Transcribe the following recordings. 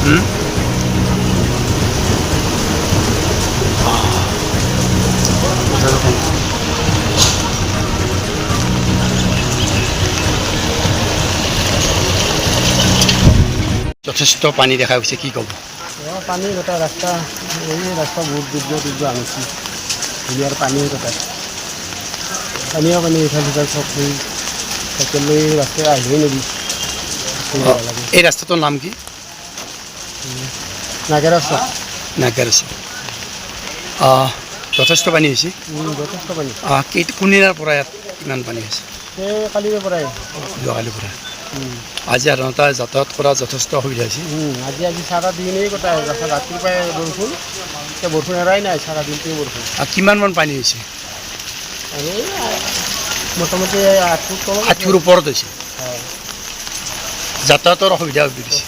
যথেষ্ট পানী দেখা গৈছে, কি ক'ব? পানী গোটেই ৰাস্তা, এই ৰাস্তা বহুত দীৰ্ঘ আনিছে, ধুনীয়াৰ পানী গোটেই পানীও পানী ইফাল সিফাল চব লৈ চাইকেল লৈ ৰাস্তাই আহিবই নেকি। এই ৰাস্তাটোৰ নাম কি? নাগেৰা চক। নাগেৰা চক। যথেষ্ট পানী হৈছে, যথেষ্ট পানী। কোনদিনাৰ পৰা ইয়াত ইমান পানী হৈছে? এই কালিৰ পৰাই, যোৱাকালিৰ পৰা। আজি সাধাৰণতে যাতায়াত কৰা যথেষ্ট অসুবিধা হৈছে। আজি চাৰা দিনেই গোটাই ৰাতিপুৱাই বৰষুণ, এতিয়া বৰষুণ এৰাই নাই, চাৰা দিনটোৱে বৰষুণ। কিমানমান পানী হৈছে? মোটামুটি 8 ফুট ওপৰত হৈছে। যাতায়াতৰ অসুবিধা হৈ পৰিছে।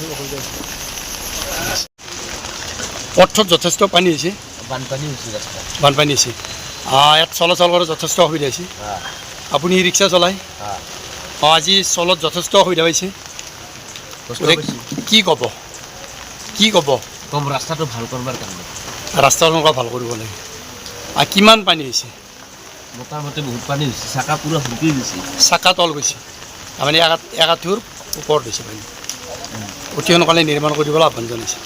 পথত যথেষ্ট পানী হৈছে, বানপানী হৈছে। ইয়াত চলাচল কৰা যথেষ্ট অসুবিধা হৈছে। আপুনি ৰিক্সা চলায়? আজি চলত যথেষ্ট অসুবিধা হৈছে। কি ক'ব? কম ৰাস্তাটো ভাল কৰিবৰ কাৰণে। ৰাস্তাটো ভাল কৰিব লাগে। কিমান পানী হৈছে? মোটামুটি বহুত পানী হৈছে, চাকা পুৰা শুকি গৈছে। চাকা তল গৈছে, তাৰমানে একাঠুৰ ওপৰত হৈছে পানী। অতি সোনকালে নিৰ্মাণ কৰিবলৈ আহ্বান জনাইছে।